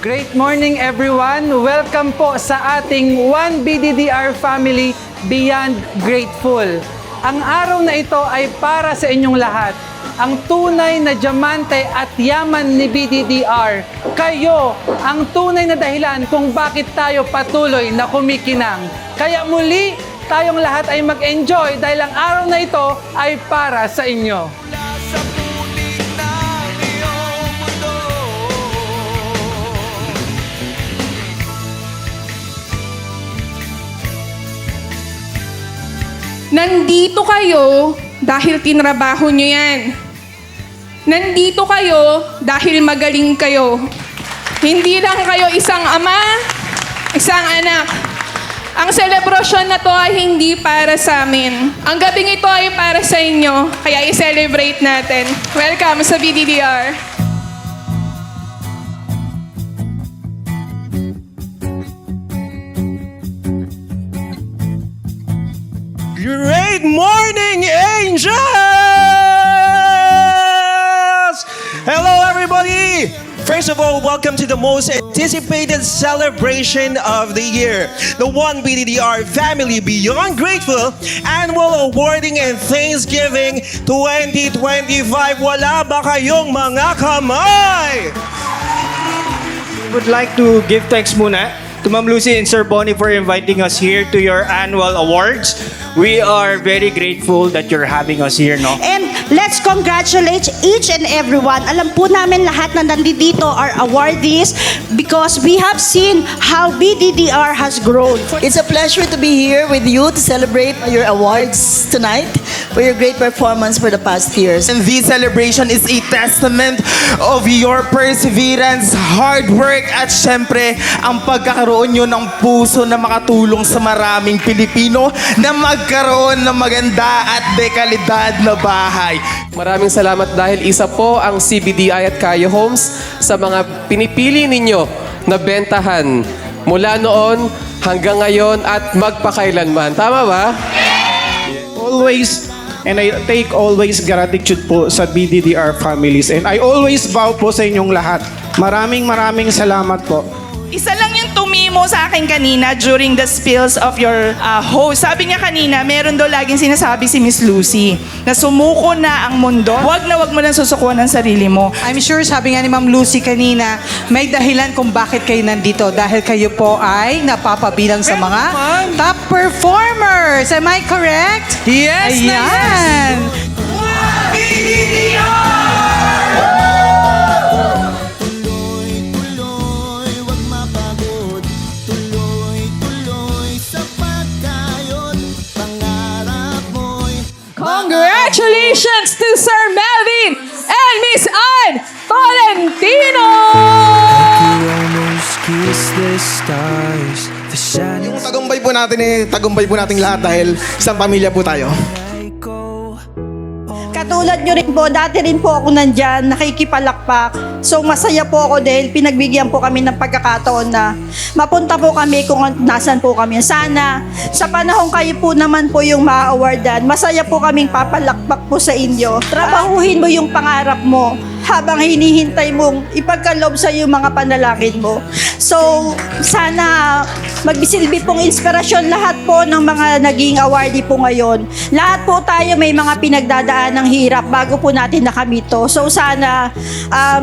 Great morning everyone! Welcome po sa ating 1BDDR family Beyond Grateful. Ang araw na ito ay para sa inyong lahat. Ang tunay na diamante at yaman ni BDDR. Kayo ang tunay na dahilan kung bakit tayo patuloy na kumikinang. Kaya muli, tayong lahat ay mag-enjoy dahil ang araw na ito ay para sa inyo. Nandito kayo dahil tinrabaho nyo yan. Nandito kayo dahil magaling kayo. Hindi lang kayo isang ama, isang anak. Ang selebrasyon na to ay hindi para sa amin. Ang gabing ito ay para sa inyo, kaya i-celebrate natin. Welcome sa BDDR. Great morning, angels! Hello, everybody! First of all, welcome to the most anticipated celebration of the year, the 1BDDR Family Beyond Grateful Annual Awarding and Thanksgiving 2025. Wala ba kayong mga kamay? Would like to give thanks muna to Ma'am Lucy and Sir Bonnie for inviting us here to your annual awards. We are very grateful that you're having us here, no? And let's congratulate each and everyone. Alam po namin lahat na nandito are awardees because we have seen how BDDR has grown. It's a pleasure to be here with you to celebrate your awards tonight for your great performance for the past years. And this celebration is a testament of your perseverance, hard work, at syempre, ang pagkakaroon nyo ng puso na makatulong sa maraming Pilipino na magkaroon ng maganda at dekalidad na bahay. Maraming salamat dahil isa po ang CBDI at Kayo Homes sa mga pinipili ninyo na bentahan mula noon hanggang ngayon at magpakailanman. Tama ba? Always, and I take always gratitude po sa BDDR families. And I always vow po sa inyong lahat. Maraming salamat po. Isa lang yung tumimo sa akin kanina during the spills of your host. Sabi niya kanina, meron daw laging sinasabi si Miss Lucy na sumuko na ang mundo. Wag mo na susukuan ang sarili mo. I'm sure sabi nga ni Ma'am Lucy kanina, may dahilan kung bakit kayo nandito. Dahil kayo po ay napapabilang sa mga top performers. Am I correct? Yes! Ayan! Congratulations to Sir Melvin and Miss Ann Tolentino! Yung tagumpay po natin lahat dahil isang pamilya po tayo. Katulad nyo rin po, dati rin po ako nandyan, nakikipalakpak. So masaya po ako dahil pinagbigyan po kami ng pagkakataon na mapunta po kami kung nasan po kami. Sana sa panahon kayo po naman po yung ma-awardan, masaya po kaming papalakpak po sa inyo. Trabahuhin mo yung pangarap mo habang hinihintay mong ipagkaloob sa yung mga panalangin mo. So, sana magbisilbi pong inspirasyon lahat po ng mga naging awardee po ngayon. Lahat po tayo may mga pinagdadaan ng hirap bago po natin nakamito. So, sana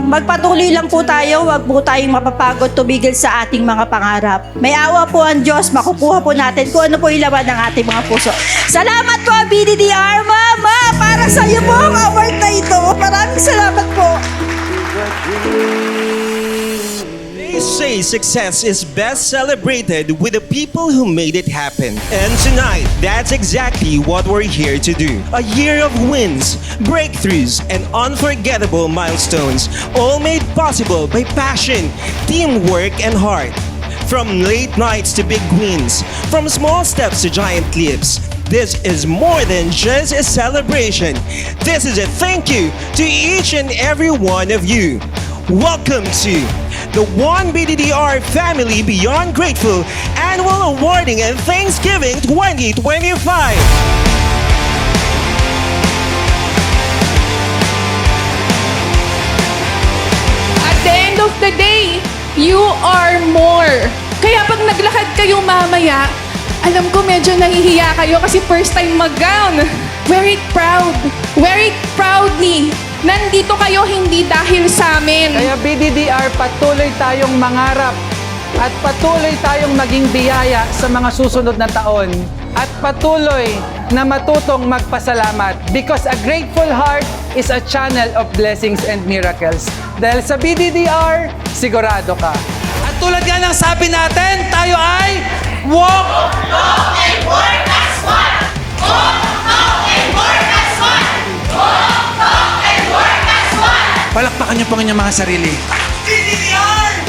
magpatuloy lang po tayo, wag po tayong mapapagod tumigil sa ating mga pangarap. May awa po ang Diyos, makukuha po natin kung ano po ilaban ng ating mga puso. Salamat po, BDDR, Mama! Para sa iyo po ang award na ito. Maraming salamat po. They say success is best celebrated with the people who made it happen. And tonight, that's exactly what we're here to do. A year of wins, breakthroughs, and unforgettable milestones, all made possible by passion, teamwork, and heart. From late nights to big wins, from small steps to giant leaps, this is more than just a celebration. This is a thank you to each and every one of you. Welcome to the 1BDDR Family Beyond Grateful Annual Awarding and Thanksgiving 2025. At the end of the day, You are more. Kaya pag naglakad kayo mamaya, alam ko medyo nahihiya kayo kasi first time mag-gown. Wear it proud. Wear it proudly. Nandito kayo hindi dahil sa amin. Kaya BDDR, patuloy tayong mangarap at patuloy tayong maging biyaya sa mga susunod na taon at patuloy na matutong magpasalamat because a grateful heart is a channel of blessings and miracles. Dahil sa BDDR, sigurado ka. At tulad nga ng sabi natin, tayo ay walk, talk, and work as one! Walk, talk, and work as one! Walk, talk, and work as one! Palakpakan niyo po ang inyong mga sarili. BDDR!